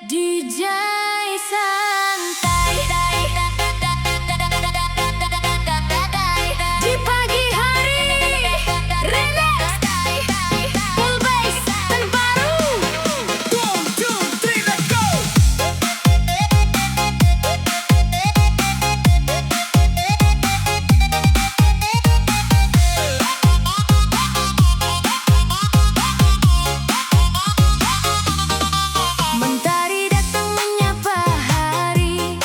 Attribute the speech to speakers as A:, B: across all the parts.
A: DJ santai di pagi hari, relax, full bass terbaru.
B: 1, 2, 3, let's go.
A: Mentari datang menyapa hari,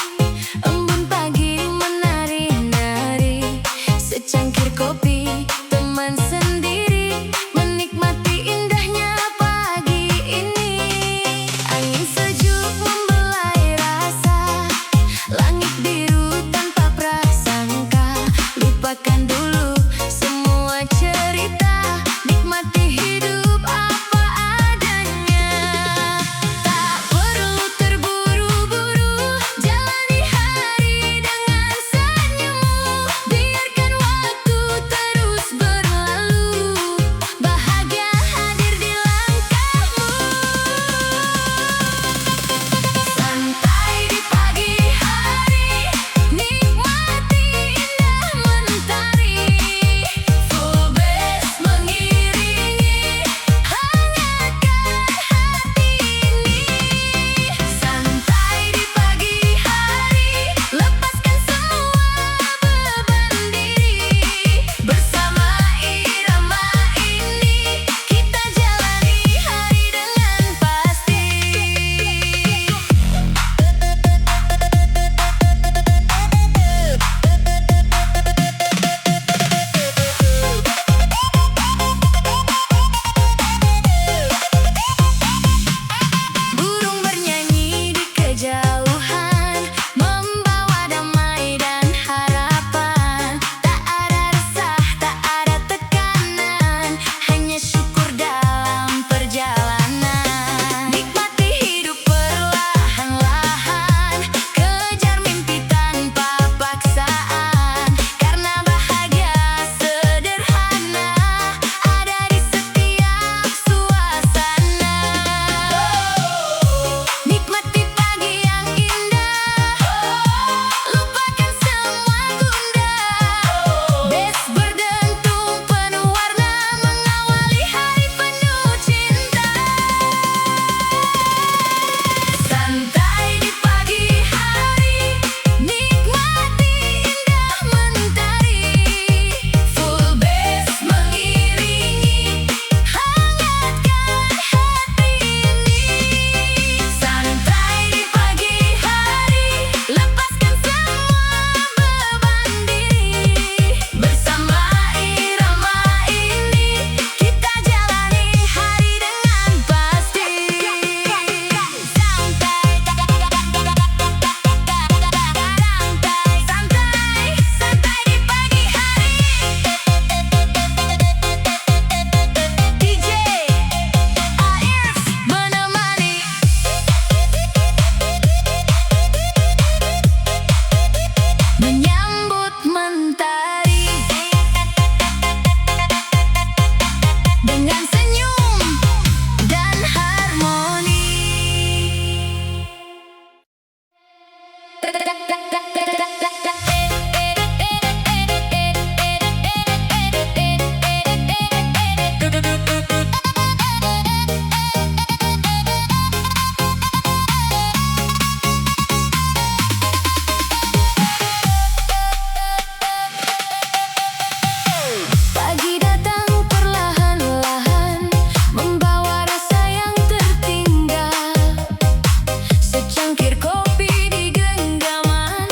A: embun pagi menari-nari, secangkir kopi teman sendiri, menikmati indahnya pagi ini. Angin sejuk membelai rasa, langit biru tanpa prasangka. Lupakan dulu semua cerita, nikmati hidup apa adanya. Tak perlu terburu-buru, jalani hari dengan senyummu. Biarkan waktu terus berlalu, bahagia hadir di langkahmu. Santai di pagi hari, nikmati indah mentari, full bass mengiringi, hangatkan hati ini. Santai di pagi hari, lepaskan semua beban diri, bersama irama ini kita jalani hari dengan pasti. Burung bernyanyi di kejauhan, membawa damai dan harapan. Tak ada resah, tak ada tekanan, hanya syukur dalam perjalanan. Nikmati hidup perlahan-lahan, kejar mimpi tanpa paksaan, karena bahagia sederhana ada di setiap suasana. Nikmati pagi yang indah, lupakan semua gundah. Bass berdentum penuh warna, mengawali hari penuh cinta. Santai di pagi hari, nikmati indah mentari, full bass mengiringi, hangatkan hati ini. Santai di pagi hari, lepaskan semua beban diri, bersama irama ini kita jalani hari dengan pasti. Santai di pagi hari, DJ Airz menemani. Menyambut mentari dengan senyum dan harmoni. Pagi datang perlahan-lahan, membawa rasa yang tertinggal, secangkir kopi di genggaman,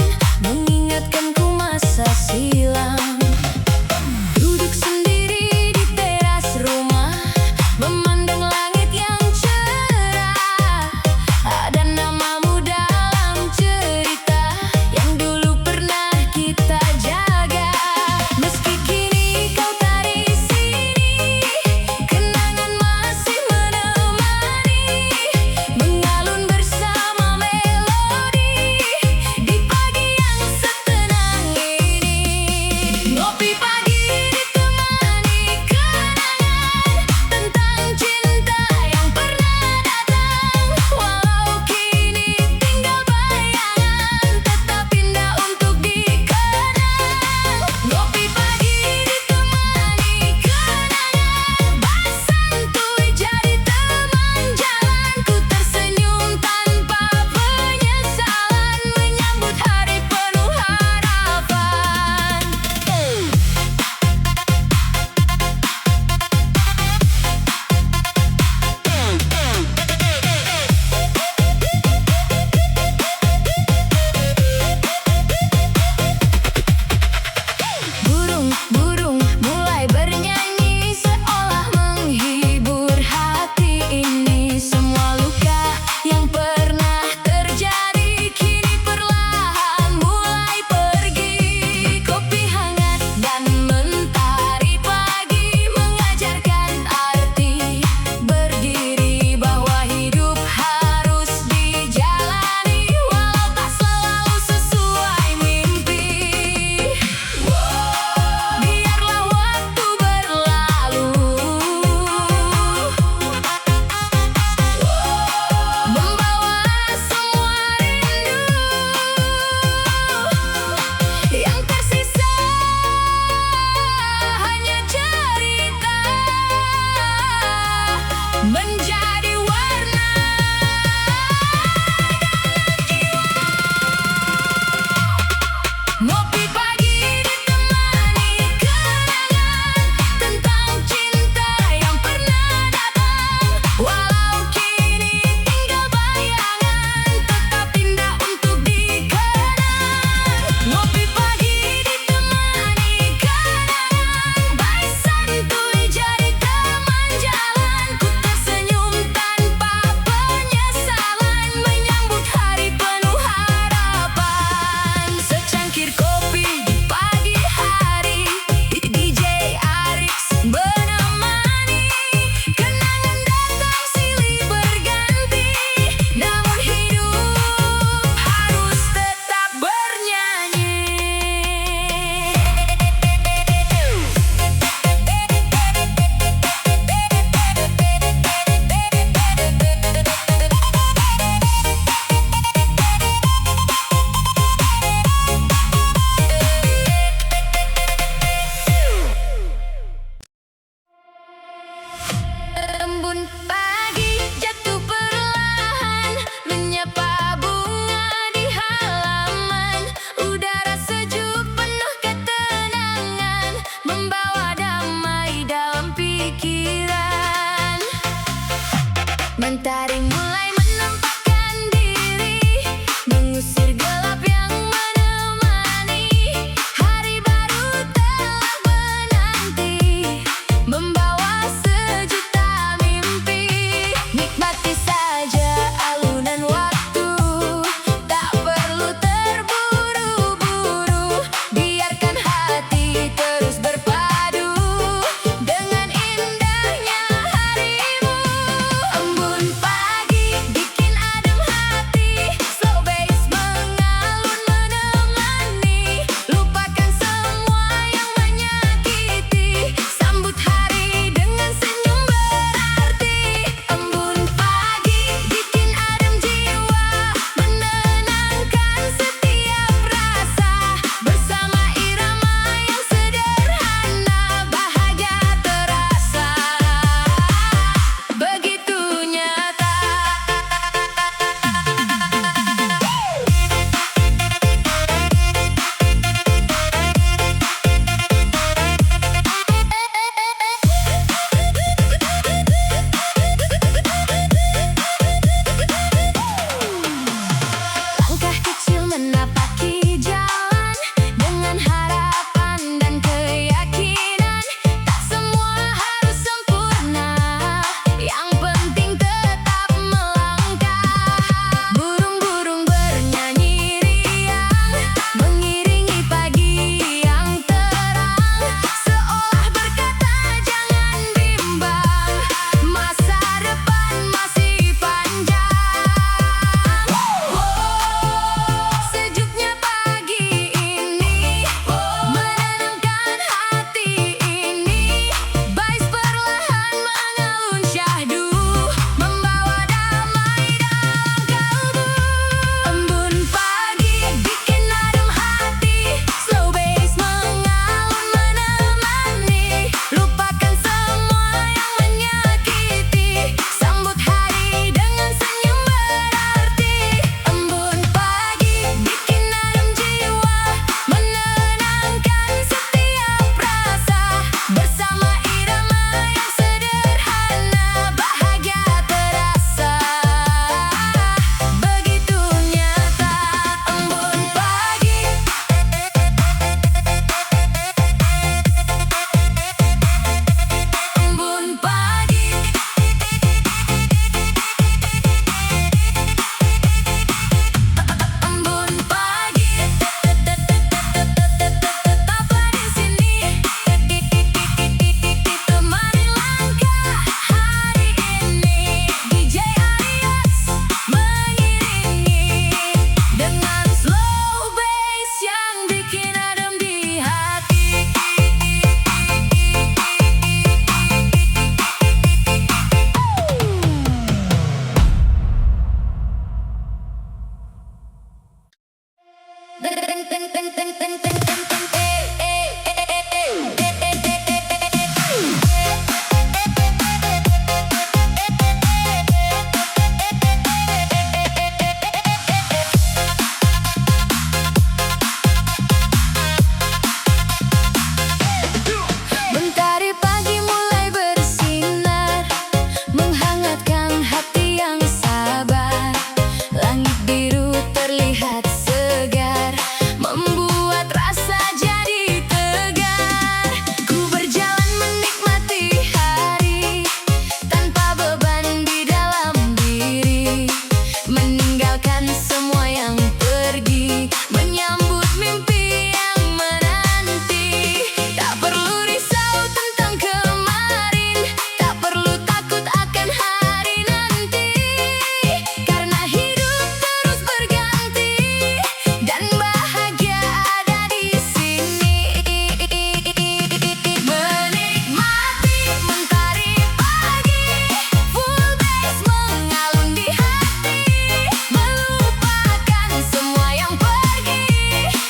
A: Mentari pagi mulai bersinar, menghangatkan hati yang sabar. Langit biru terlihat segar, membuat rasa jadi tegar. Ku berjalan menikmati hari, tanpa beban di dalam diri. Meninggalkan semua yang pergi, menyambut mimpi yang menanti. Tak perlu risau tentang kemarin, tak perlu takut akan hari nanti. Karena hidup terus berganti, dan bahagia ada di sini. Menikmati mentari pagi, full bass mengalun di hati. Melupakan semua yang pergi,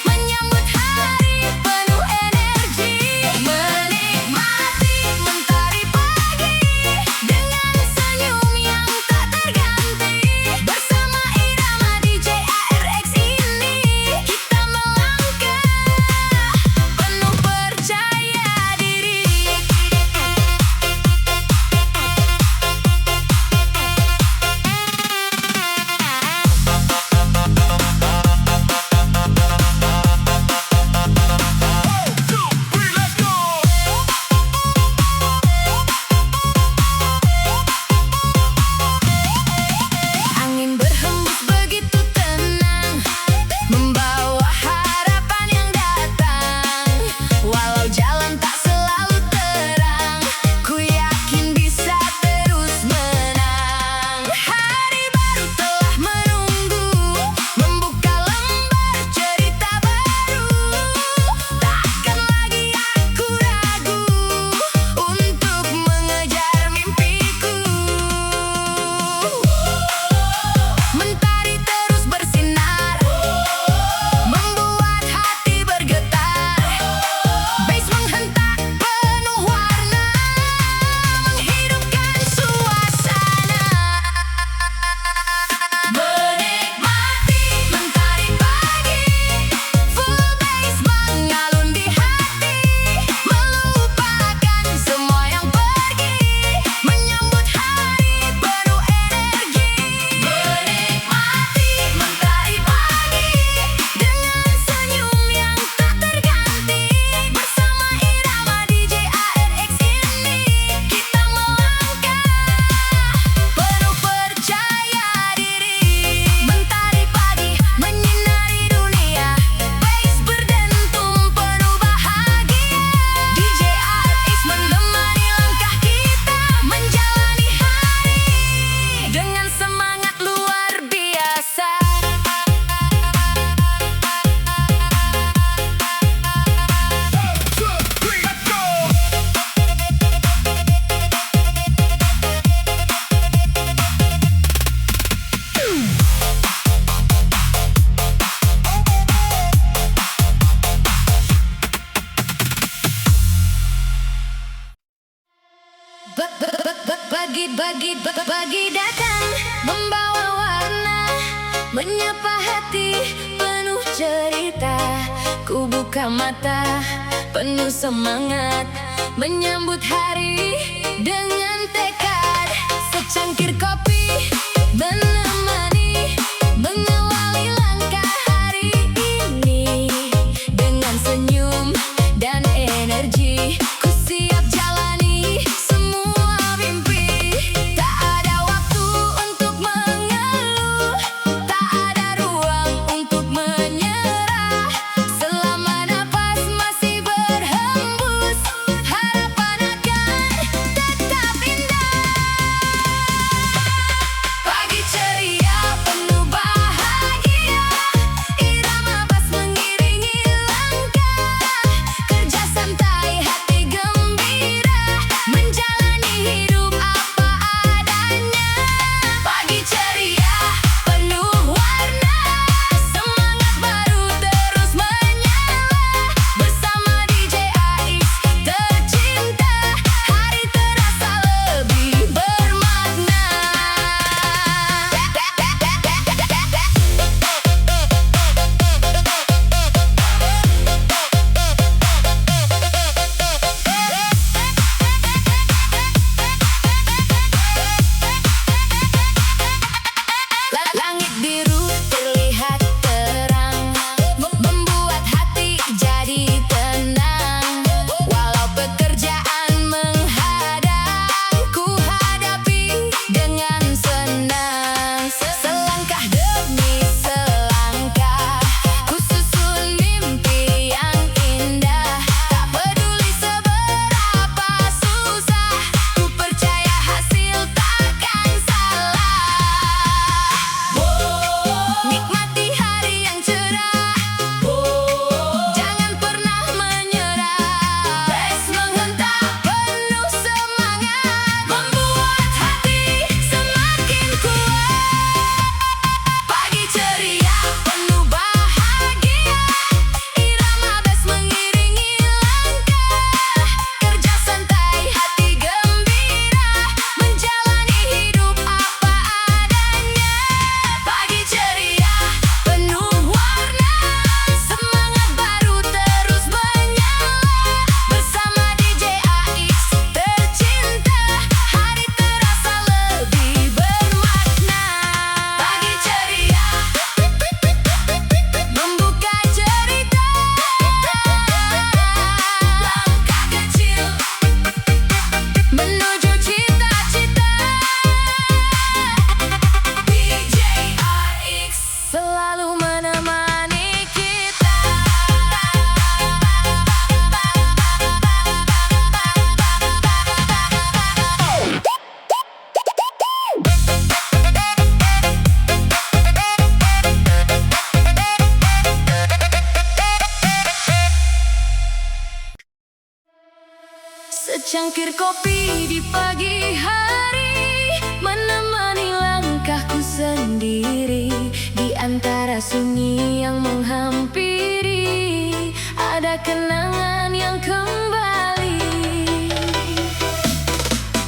A: menyambut hari penuh energi. Menikmati mentari pagi, dengan senyum yang tak terganti. Bersama irama DJ ARX ini, kita melangkah penuh percaya diri.
B: Let's go.
A: Angin berhembus begitu tenang, membawa harapan yang datang. Walau jalan tak selalu terang, ku yakin bisa terus menang. Hari baru telah menunggu, membuka lembar cerita baru. Takkan lagi aku ragu untuk mengejar mimpiku. Mentari terus bersinar, membuat hati bergetar. Bass menghentak penuh warna, menghidupkan suasana. Menikmati mentari pagi, full bass mengalun di hati. Melupakan semua yang pergi, menyambut hari penuh energi. Menikmati mentari pagi, dengan senyum yang tak terganti. Bersama irama DJ ARX ini, kita melangkah penuh percaya diri. Mentari pagi menyinari dunia, bass berdentum penuh bahagia. DJ ARX menemani langkah kita, menjalani hari dengan semangat luar biasa.
B: Let's go.
A: Pagi datang, membawa warna, menyapa hati penuh cerita. Ku buka mata, penuh semangat, menyambut hari dengan tekad. Secangkir kopi menemani, mengawali langkah hari ini. Dengan senyum dan energi, ku siap jalani semua mimpi. Tak ada waktu untuk mengeluh, tak ada ruang untuk menyerah. Selama napas masih berhembus, harapan akan tetap indah. Pagi cerah Secangkir kopi di pagi hari menemani langkahku sendiri. Di antara sunyi yang menghampiri, ada kenangan yang kembali.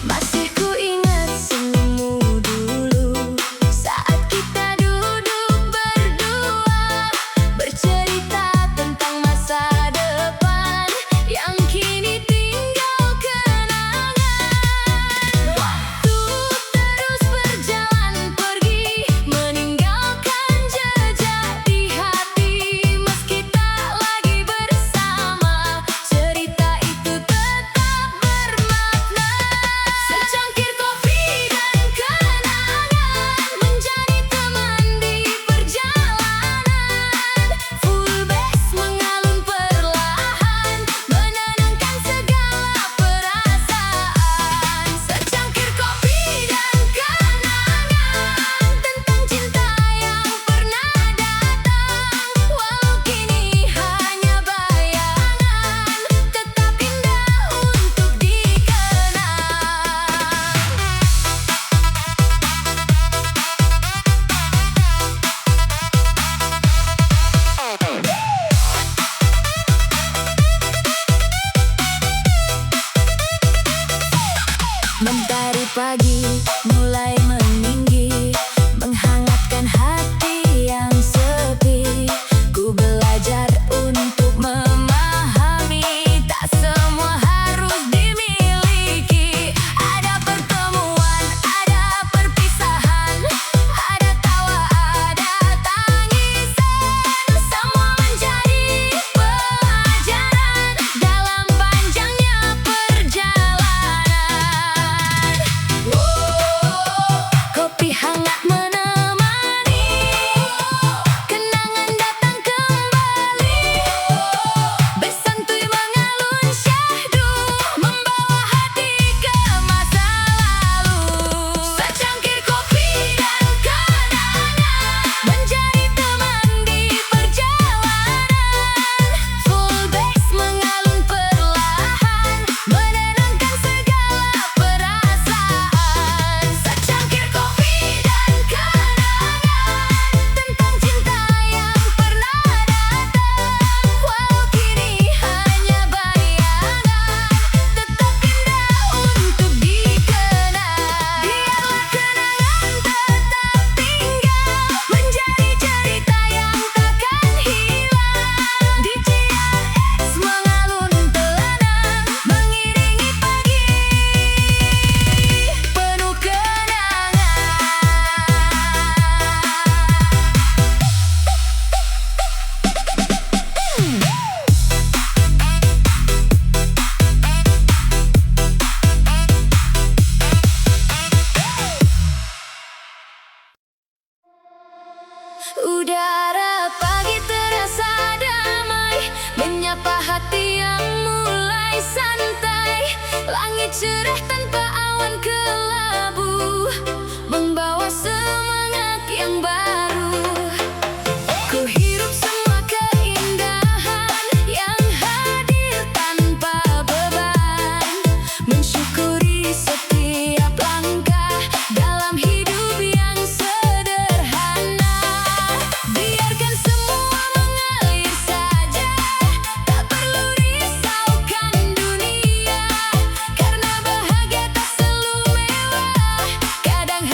A: Masih ku ingat senyummu dulu saat kita duduk berdua, bercerita tentang masa depan yang kini tinggal kenangan. Waktu terus berjalan pergi, meninggalkan jejak di hati. Meski tak lagi bersama, cerita itu tetap bermakna. Secangkir kopi dan kenangan menjadi teman di perjalanan. Full bass mengalun perlahan, menenangkan segala perasaan. Secangkir kopi dan kenangan tentang cinta yang pernah datang. Walau kini hanya bayangan, tetap indah untuk dikenang. Mentari pagi mulai meninggi, menghangatkan hati yang sepi. Ku belajar untuk memahami, tak semua harus dimiliki. Ada pertemuan, ada perpisahan, ada tawa, ada tangisan. Semua menjadi pelajaran dalam panjangnya perjalanan. Kopi hangat menemani, kenangan datang kembali. Bersantui mengalun syahdu, membawa hati ke masa lalu. Secangkir kopi dan kenangan menjadi teman di perjalanan. Full bass mengalun perlahan, menenangkan segala perasaan. Secangkir kopi dan kenangan tentang cinta yang pernah datang. Walau kini hanya bayangan, tetap indah untuk dikenang. Biarlah kenangan tetap tinggal, menjadi cerita yang takkan hilang. Di CLX mengalun tenang, mengiringi pagi penuh kenangan. Udara pagi terasa damai, menyapa hati yang mulai santai. Langit cerah tanpa awan kelabu, membawa semangat yang baru. Ku hirup semua keindahan yang hadir tanpa beban, mensyukuri setiap langkah dalam hidup yang sederhana. Biarkan semua mengalir saja, tak perlu risaukan dunia, karena bahagia tak selalu mewah. Kadang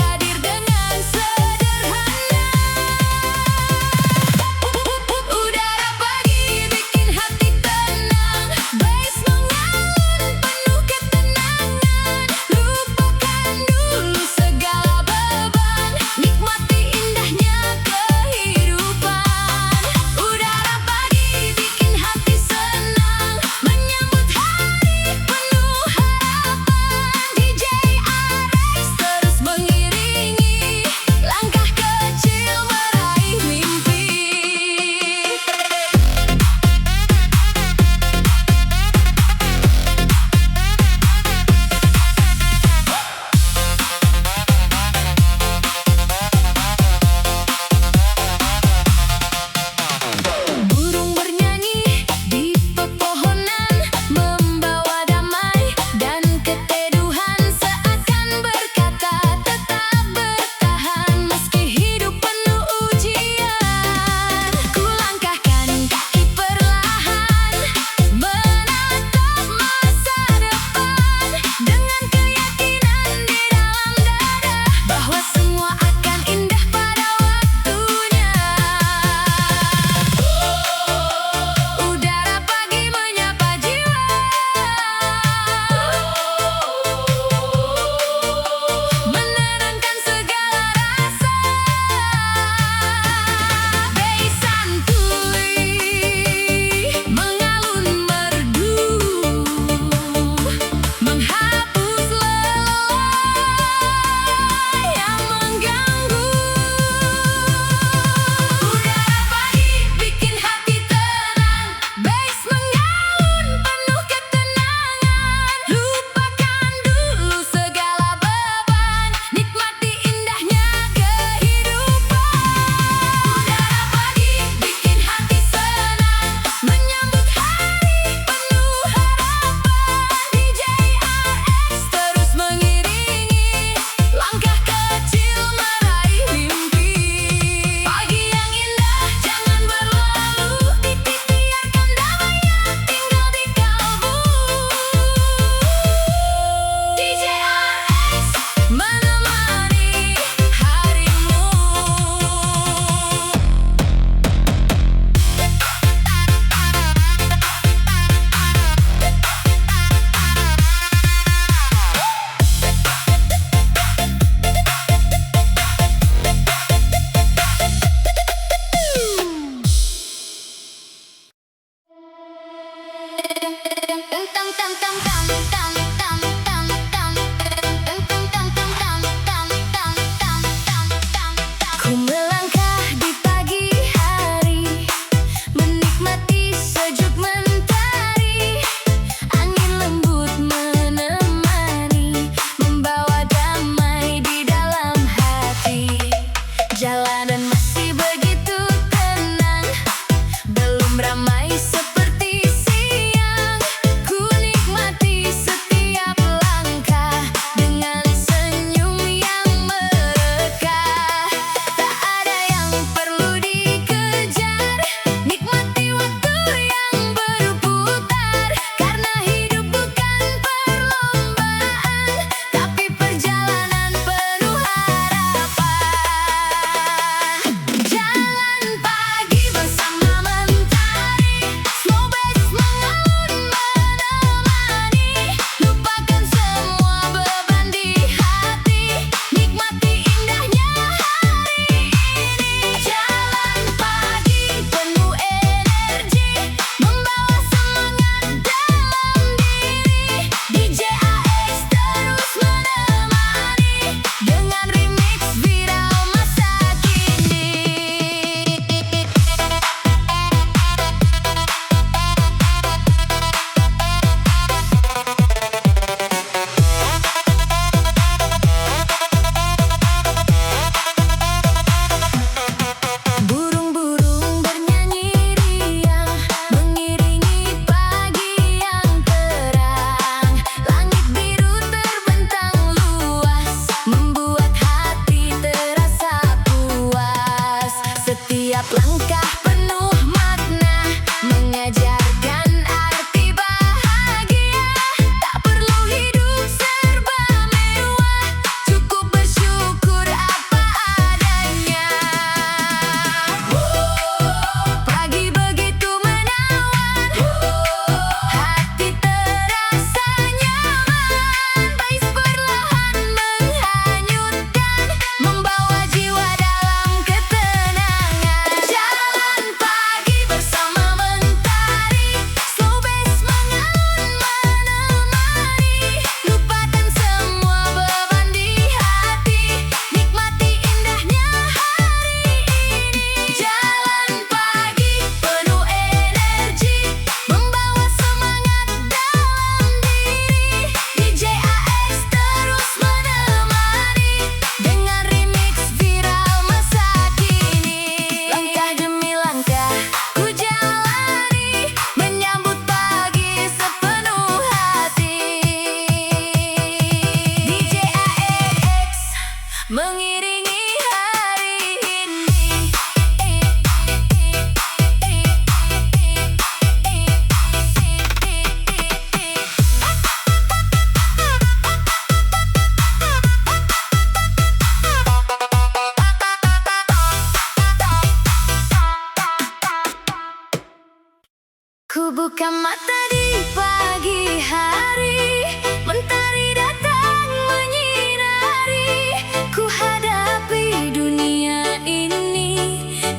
A: buka mata di pagi hari, mentari datang menyinari. Ku hadapi dunia ini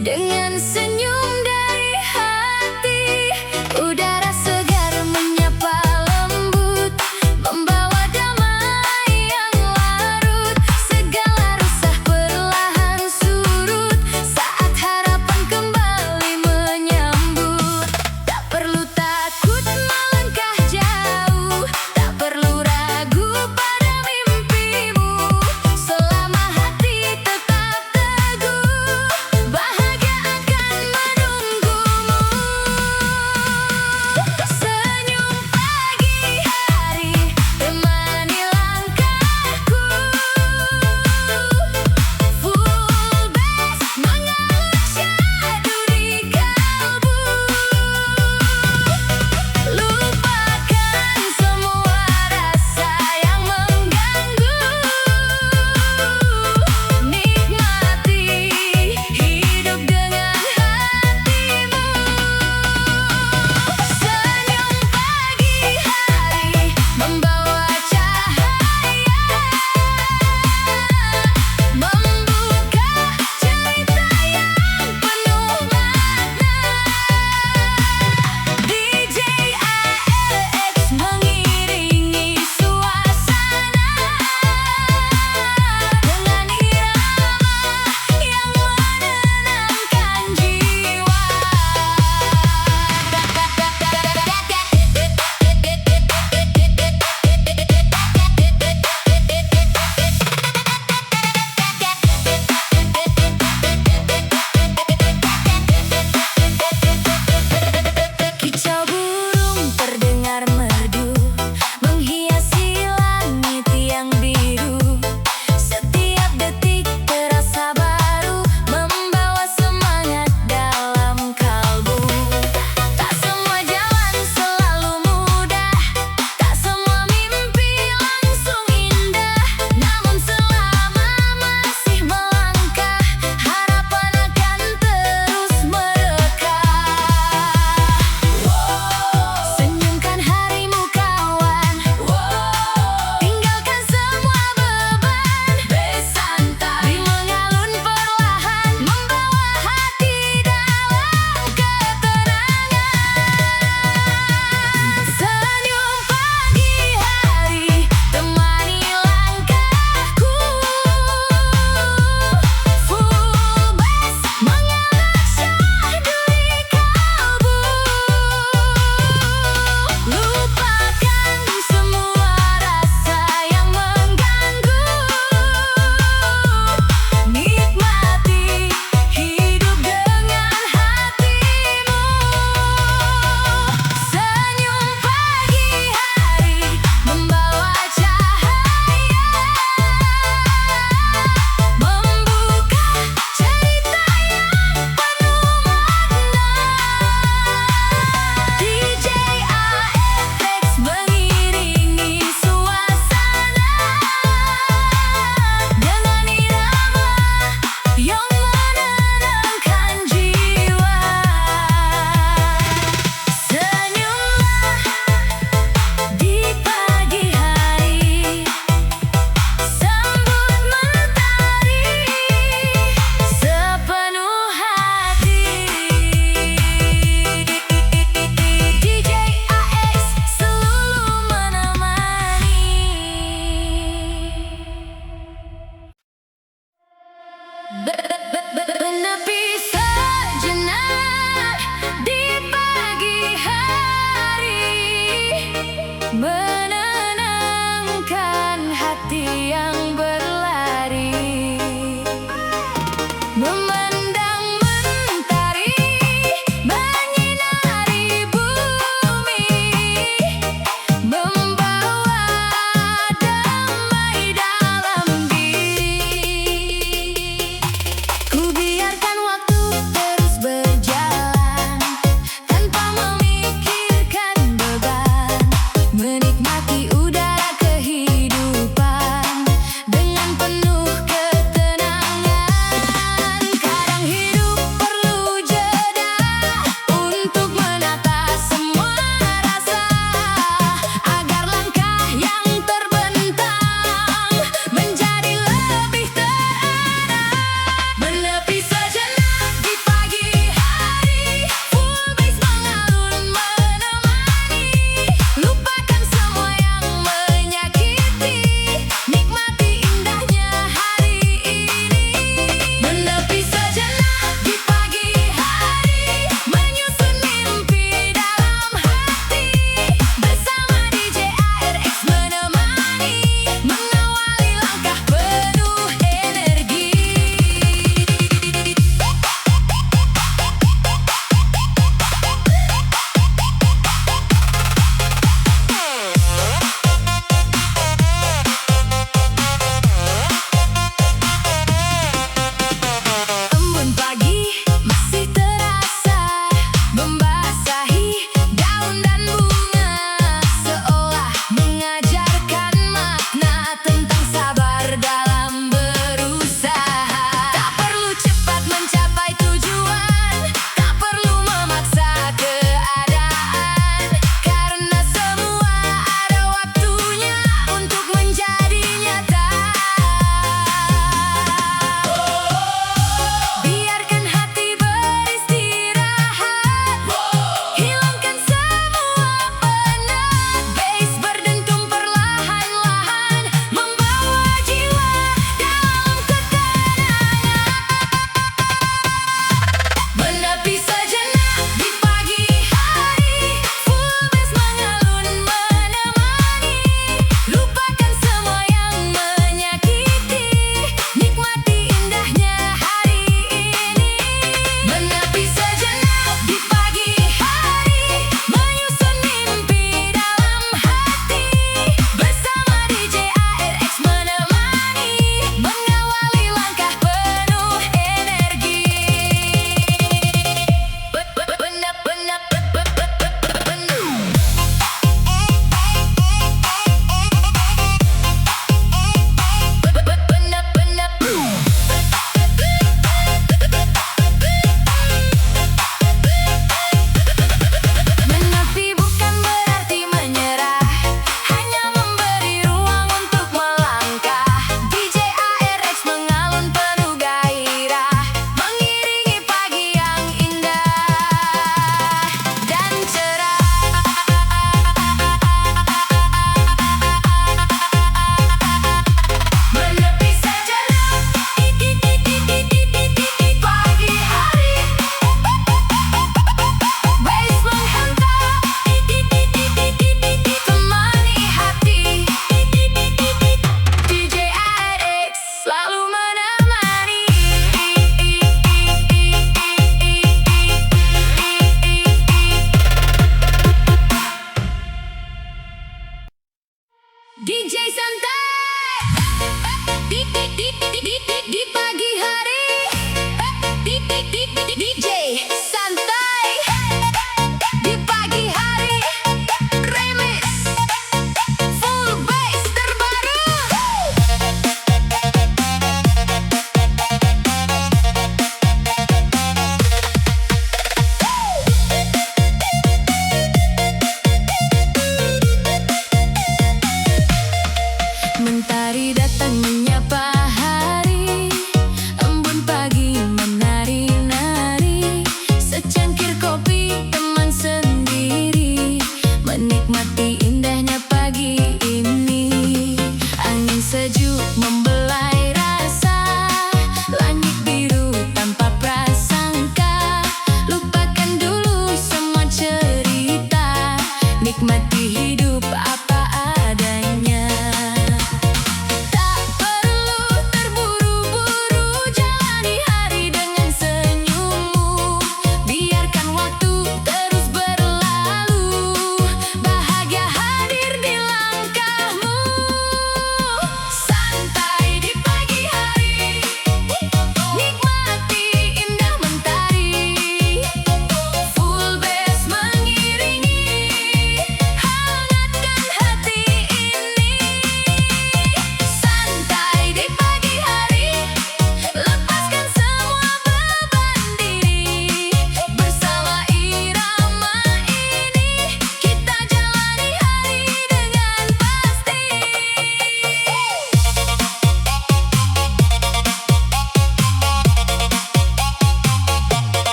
A: dengan senyum dari hati. Udara segar menyapa lembut, membawa damai yang larut. Segala resah perlahan surut saat harapan kembali menyambut. Tak perlu takut melangkah jauh, tak perlu ragu pada mimpimu. Selama hati tetap teguh, bahagia akan menunggumu. Senyum pagi hari temani langkahku, full bass mengalun syahdu di kalbu. Lupakan semua rasa yang mengganggu, nikmati hidup dengan hatimu. Senyum pagi hari membawa cahaya, membuka cerita yang penuh makna. DJ ALX mengiringi suasana dengan irama yang menenangkan jiwa. Kicau burung terdengar merdu, menghiasi langit yang biru. Setiap detik terasa baru, membawa semangat dalam kalbu. Tak semua jalan selalu mudah, tak semua mimpi langsung indah. Namun selama masih melangkah, harapan akan terus merekah. Senyumkan harimu kawan, tinggalkan semua beban. Bersantai mengalun perlahan, membawa hati dalam ketenangan. Senyum pagi hari temani langkahku, full bass mengalun syahdu di kalbu. Lupakan semua rasa yang mengganggu, nikmati hidup dengan hatimu. Senyum pagi hari membawa cahaya, membuka cerita yang penuh makna. DJ ALX mengiringi suasana dengan irama yang menenangkan jiwa. Senyumlah di pagi hari, sambut mentari sepenuh hati. DJ AX selalu menemani. Menepi sejenak di pagi hari, menenangkan hati yang berlari. Memandang mentari menyinari bumi, membawa damai dalam diri. Ku biarkan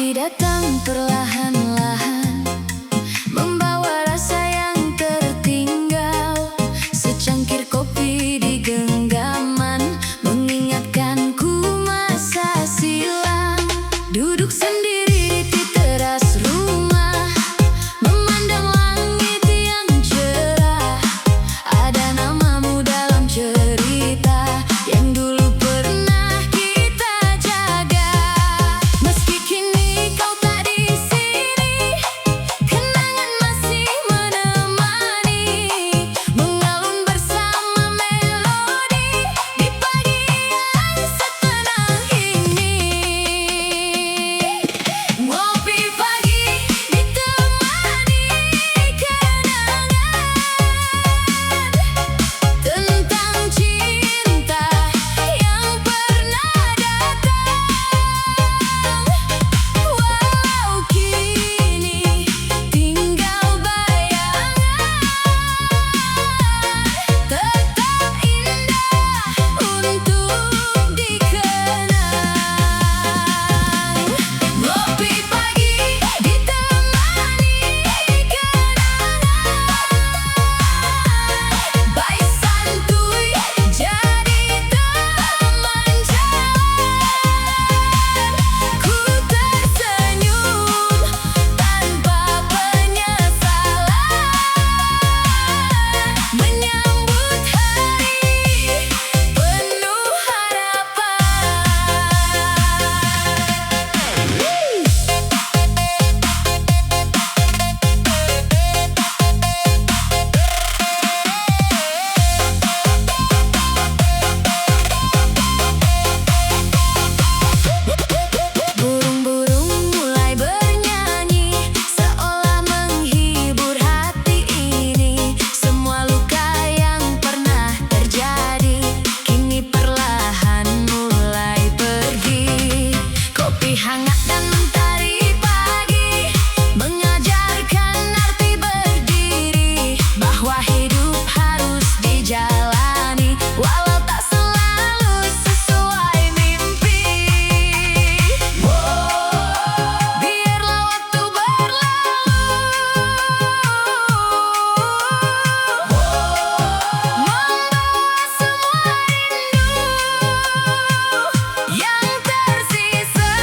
A: Pagi datang perlahan-lahan, membawa rasa yang tertinggal. Secangkir kopi di genggaman, mengingatkanku masa silam. Duduk sendiri di teras rumah, memandang langit yang cerah. Ada namamu dalam cerita yang dulu pernah kita jaga. Meski kini kau tak di sini, kenangan masih menemani, mengalun bersama melodi di pagi yang setenang ini. Ngopi pagi ditemani kenangan tentang cinta yang pernah datang. Walau kini tinggal bayangan, tetap indah untuk dikenang. Ngopi pagi ditemani kenangan, baik santuy jadi teman jalan. Ku tersenyum tanpa penyesalan, menyambut hari penuh harapan. Burung-burung mulai bernyanyi, seolah menghibur hati ini. Semua luka yang pernah terjadi kini perlahan mulai pergi. Kopi hangat dan mentari pagi mengajarkan arti berdiri, bahwa hidup harus dijalani walau tak selalu sesuai mimpi. Biarlah waktu berlalu, membawa semua rindu yang tersisa.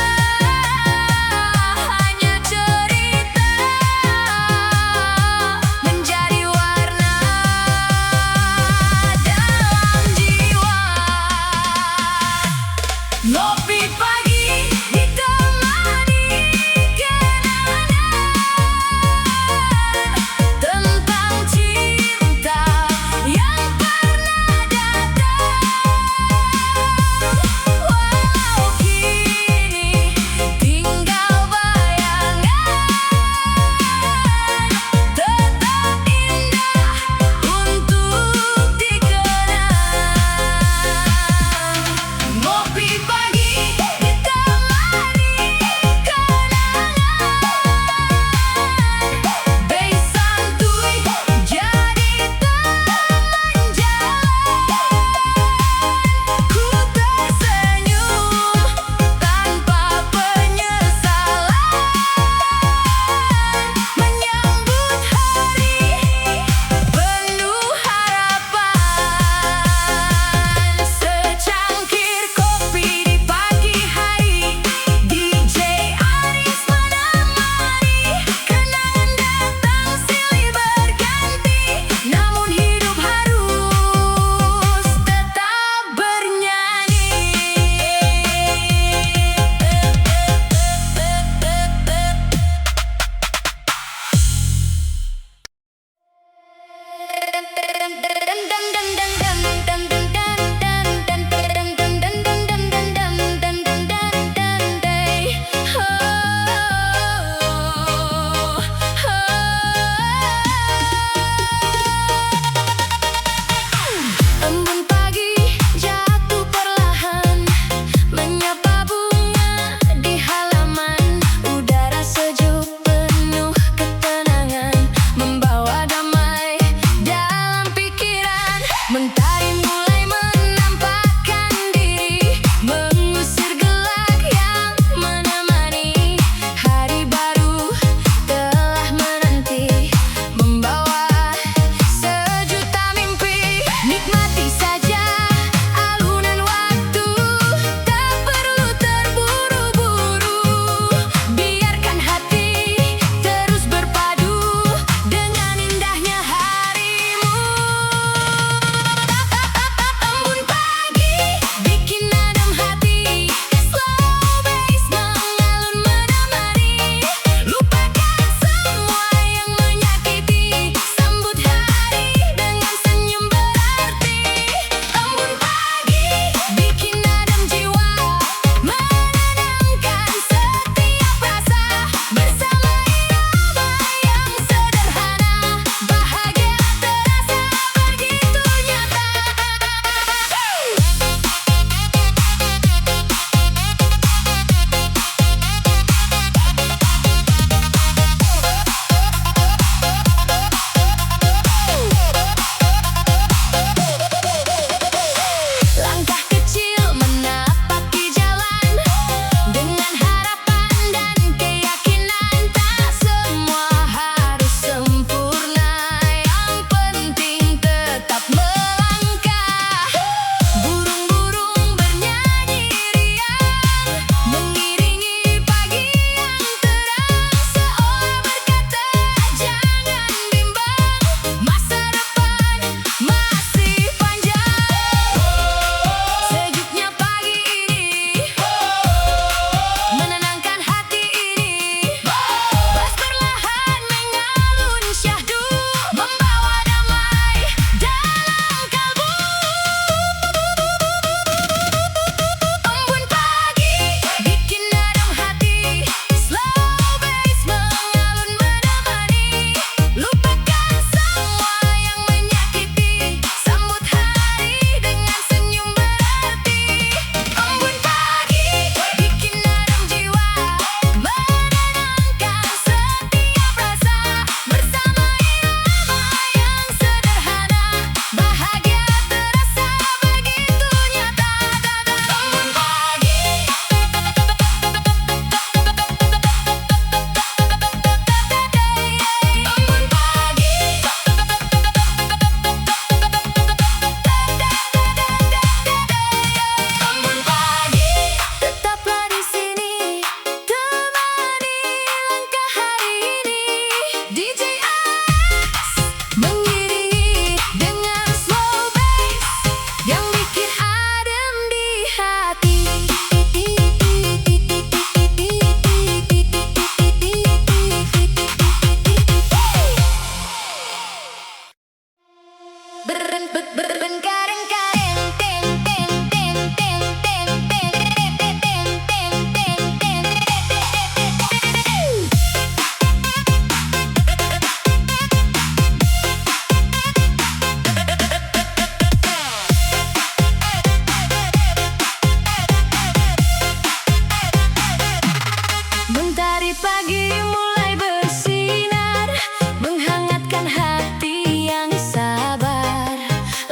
A: pagi mulai bersinar, menghangatkan hati yang sabar.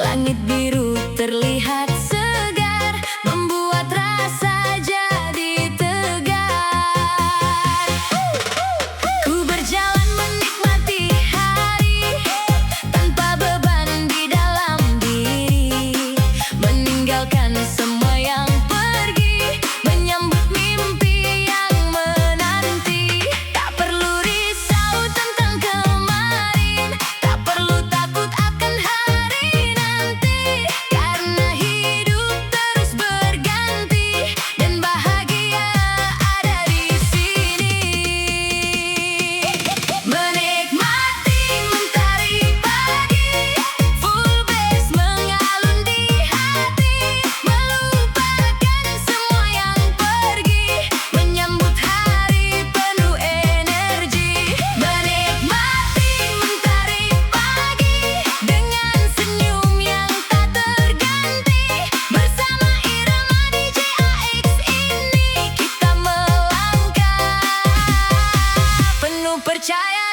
A: Langit biru terlihat segar, membuat rasa jadi tegar. Ku berjalan menikmati hari, tanpa beban di dalam diri, meninggalkan semua yang pergi, menyambut mimpi yang menanti. Tak perlu risau tentang kemarin, tak perlu takut akan hari nanti, karena hidup terus berganti dan bahagia ada di sini. Menikmati mentari pagi, full bass mengalun di hati, melupakan semua yang pergi, menyambut hari penuh energi. Menikmati mentari pagi dengan senyum yang tak terganti, bersama irama DJ AX ini kita melangkah penuh percaya.